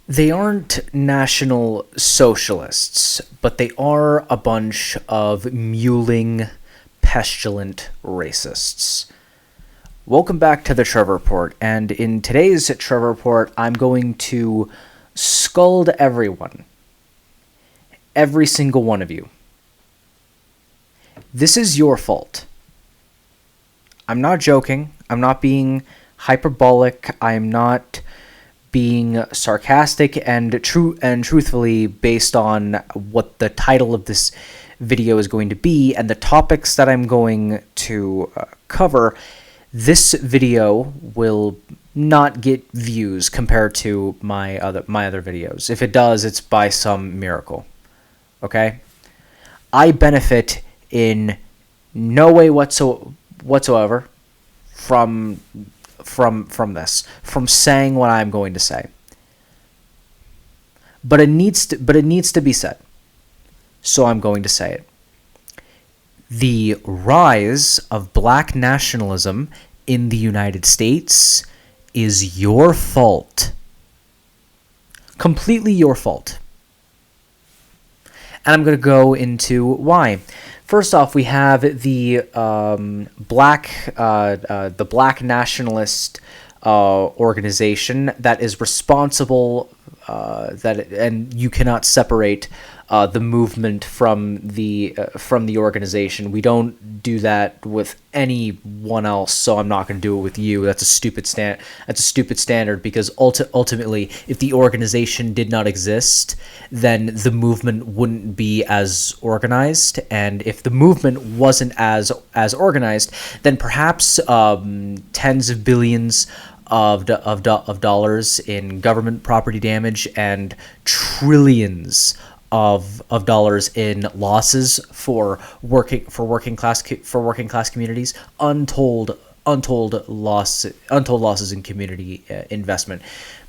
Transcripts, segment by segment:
They aren't National Socialists, but they are a bunch of mewling, pestilent racists. Welcome back to the Trevor Report, and in today's Trevor Report, I'm going to scold everyone. Every single one of you. This is your fault. I'm not joking. I'm not being hyperbolic. I'm not being sarcastic and truthfully based on what the title of this video is going to be and the topics that I'm going to cover. This video will not get views compared to my other videos. If it does, it's by some miracle. Okay? I benefit in no way whatsoever from this, from saying what I'm going to say. But it needs to be said. So I'm going to say it. The rise of black nationalism in the United States is your fault. Completely your fault. And I'm going to go into why. First off, we have the black nationalist organization that is responsible, and you cannot separate the movement from the organization. We don't do that with anyone else, so I'm not going to do it with you. That's a stupid standard because ultimately, if the organization did not exist, then the movement wouldn't be as organized, and if the movement wasn't as organized, then perhaps tens of billions of dollars in government property damage and trillions of dollars in losses for working class communities, untold losses in community investment.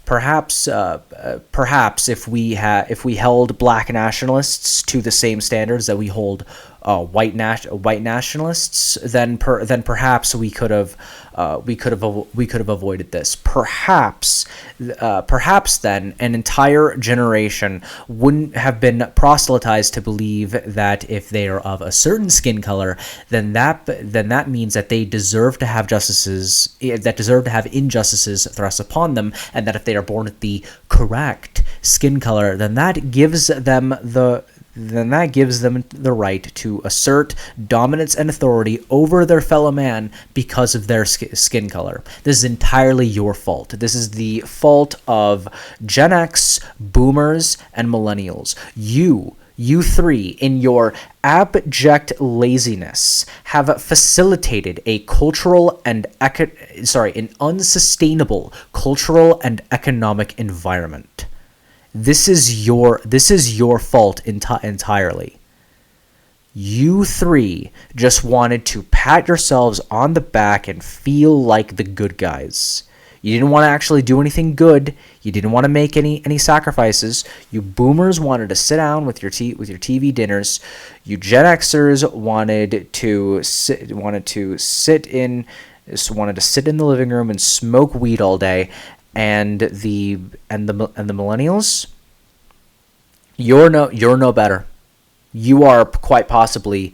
Perhaps if we held black nationalists to the same standards that we hold white nationalists, then perhaps we could have avoided this. Perhaps then an entire generation wouldn't have been proselytized to believe that if they are of a certain skin color, then that means that they deserve to have injustices thrust upon them, and that if they are born with the correct skin color, then that gives them the right to assert dominance and authority over their fellow man because of their skin color. This is entirely your fault. This is the fault of Gen X, Boomers, and Millennials. You three, in your abject laziness, have facilitated an unsustainable cultural and economic environment. This is your fault entirely. You three just wanted to pat yourselves on the back and feel like the good guys. You didn't want to actually do anything good. You didn't want to make any sacrifices. You boomers wanted to sit down with your TV dinners. You Gen Xers wanted to sit in the living room and smoke weed all day. And the millennials, you're no better. You are quite possibly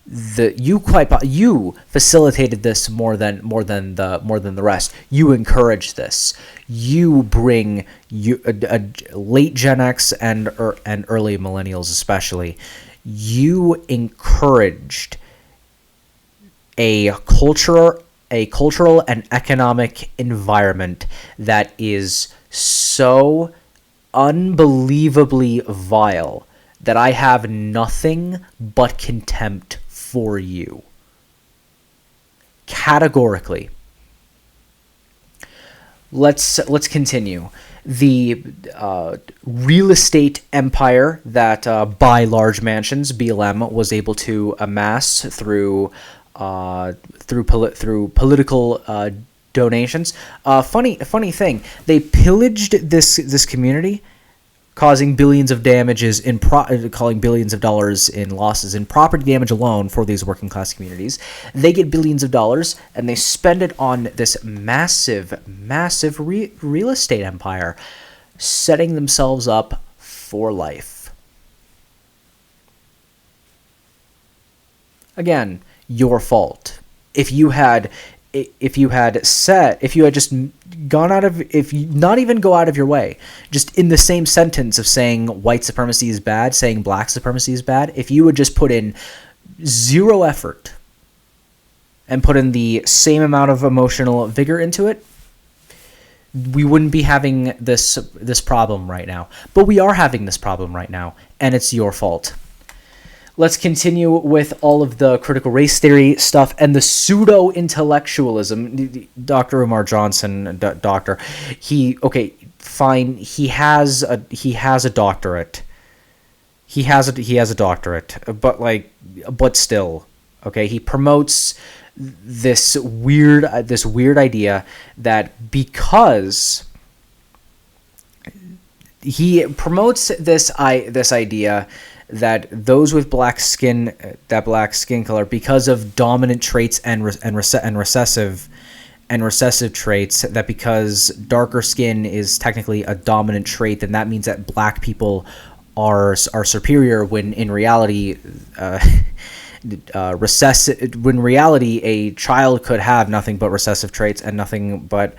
you facilitated this more than the rest. You encourage this. You bring late Gen X and early millennials especially. You encouraged a cultural and economic environment that is so unbelievably vile that I have nothing but contempt for you. Categorically. Let's continue. The real estate empire that by large mansions BLM was able to amass through political donations. Funny thing, they pillaged this community, causing billions of damages calling billions of dollars in losses in property damage alone for these working class communities. They get billions of dollars and they spend it on this massive real estate empire. setting themselves up for life. Again, your fault. If you had just gone out of, if you not even go out of your way, just in the same sentence of saying white supremacy is bad, saying black supremacy is bad, if you would just put in zero effort and put in the same amount of emotional vigor into it, we wouldn't be having this problem right now. But we are having this problem right now, and it's your fault. Let's continue with all of the critical race theory stuff and the pseudo-intellectualism. Dr. Umar Johnson, doctor, he has a doctorate. He has a doctorate, but still, okay, he promotes this weird idea that because he promotes this idea that those with black skin color, because of dominant traits and recessive traits, that because darker skin is technically a dominant trait, then that means that black people are superior, when in reality when reality a child could have nothing but recessive traits and nothing but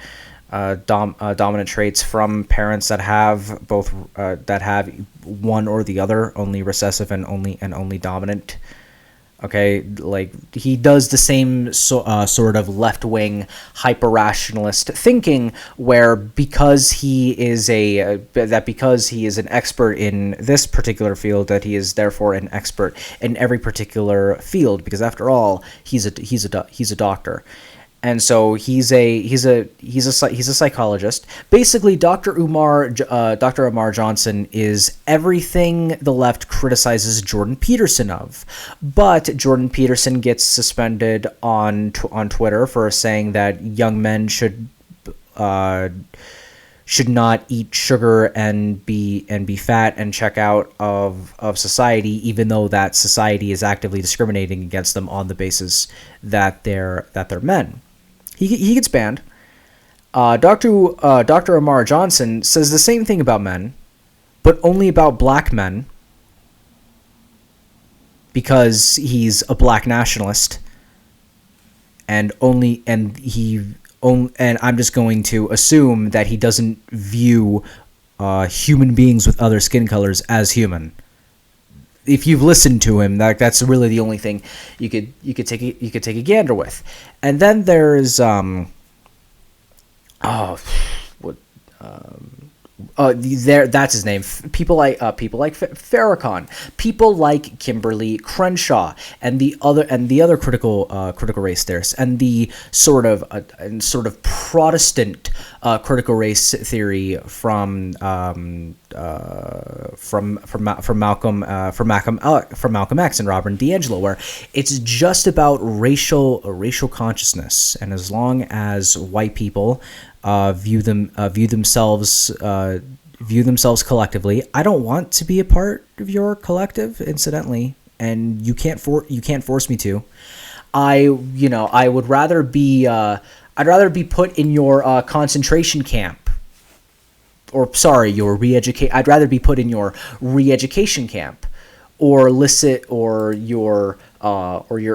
dominant traits from parents that have both that have one or the other, only recessive and only dominant. Okay, like he does the same sort of left-wing hyper-rationalist thinking, where because he is an expert in this particular field, that he is therefore an expert in every particular field, because after all, he's a doctor. And so he's a psychologist. Basically, Dr. Umar Johnson is everything the left criticizes Jordan Peterson of. But Jordan Peterson gets suspended on Twitter for saying that young men should not eat sugar and be fat and check out of society, even though that society is actively discriminating against them on the basis that they're men. He gets banned. Dr. Umar Johnson says the same thing about men, but only about black men, because he's a black nationalist, and I'm just going to assume that he doesn't view human beings with other skin colors as human. If you've listened to him, that's really the only thing you could take a gander with. And then there's that's his name. People like Farrakhan, people like Kimberly Crenshaw, and the other critical race theorists, and the sort of Protestant critical race theory from Malcolm X and Robert DiAngelo, where it's just about racial consciousness, and as long as white people view themselves collectively. I don't want to be a part of your collective, incidentally, and you can't force me to. I would rather be I'd rather be put in your concentration camp, I'd rather be put in your re-education camp, or your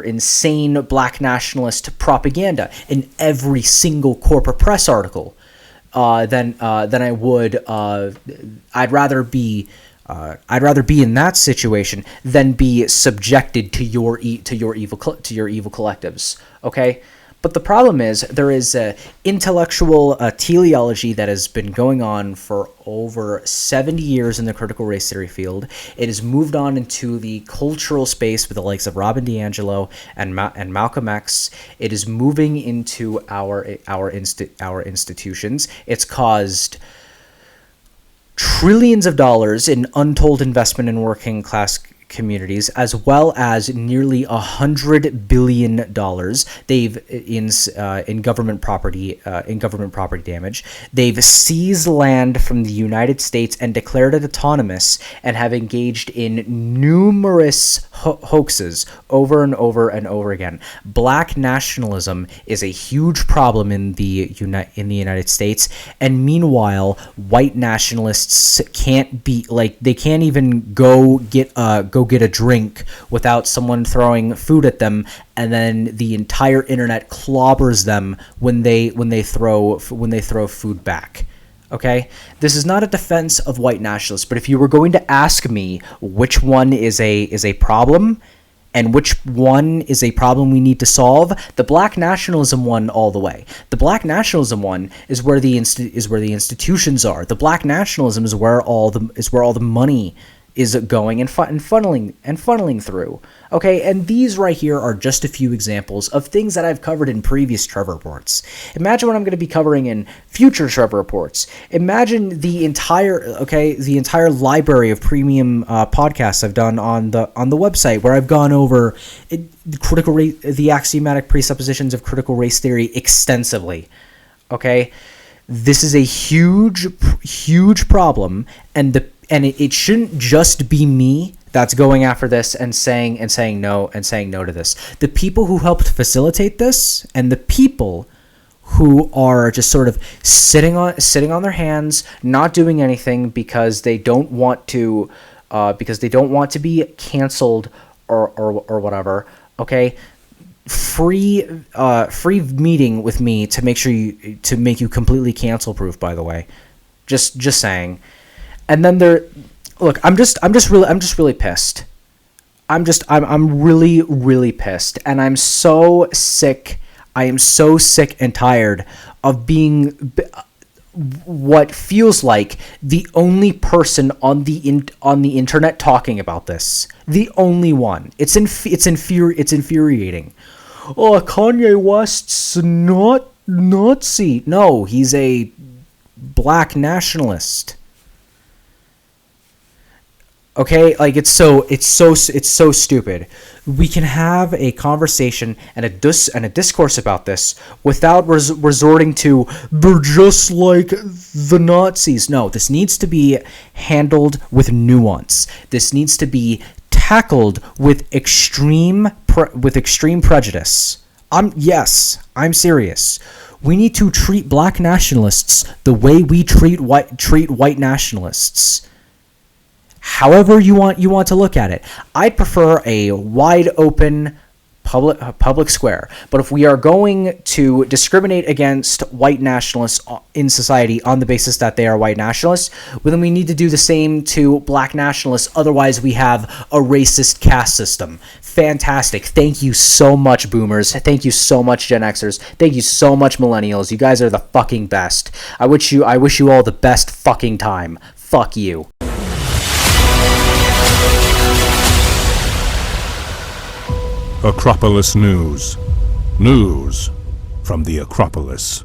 insane black nationalist propaganda in every single corporate press article, than I would. I'd rather be in that situation than be subjected to your evil collectives. Okay. But the problem is, there is a intellectual teleology that has been going on for over 70 years in the critical race theory field. It has moved on into the cultural space with the likes of Robin DiAngelo and Malcolm X. It is moving into our institutions. It's caused trillions of dollars in untold investment in working class communities, as well as nearly $100 billion they've in government property damage. They've seized land from the United States and declared it autonomous, and have engaged in numerous hoaxes over and over and over again. Black nationalism is a huge problem in the United States, and meanwhile, white nationalists can't even go get a drink without someone throwing food at them, and then the entire internet clobbers them when they throw food back. Okay, this is not a defense of white nationalists, but if you were going to ask me which one is a problem and which one is a problem we need to solve, the black nationalism one all the way. The black nationalism one is where the institutions are. The black nationalism is where all the money is going and funneling through. Okay, and these right here are just a few examples of things that I've covered in previous Trevor Reports. Imagine what I'm going to be covering in future Trevor Reports. Imagine the entire library of premium podcasts I've done on the website, where I've gone over the axiomatic presuppositions of critical race theory extensively. Okay, this is a huge problem, and it shouldn't just be me that's going after this and saying no to this. The people who helped facilitate this, and the people who are just sort of sitting on their hands, not doing anything because they don't want to be canceled or whatever. Okay, free meeting with me to make you completely cancel proof. By the way, just saying. And then I'm just really pissed. I'm really pissed, and I'm so sick. I am so sick and tired of being what feels like the only person on the internet talking about this. The only one. It's infuriating. Oh, Kanye West's not Nazi. No, he's a black nationalist. Okay, like it's so stupid. We can have a conversation and a discourse about this without resorting to they're just like the Nazis. No, this needs to be handled with nuance. This needs to be tackled with extreme prejudice. I'm serious. We need to treat black nationalists the way we treat white nationalists. However you want to look at it. I'd prefer a wide open public square. But if we are going to discriminate against white nationalists in society on the basis that they are white nationalists, well, then we need to do the same to black nationalists. Otherwise, we have a racist caste system. Fantastic. Thank you so much, boomers. Thank you so much, Gen Xers. Thank you so much, millennials. You guys are the fucking best. I wish you all the best fucking time. Fuck you. Acropolis News. News from the Acropolis.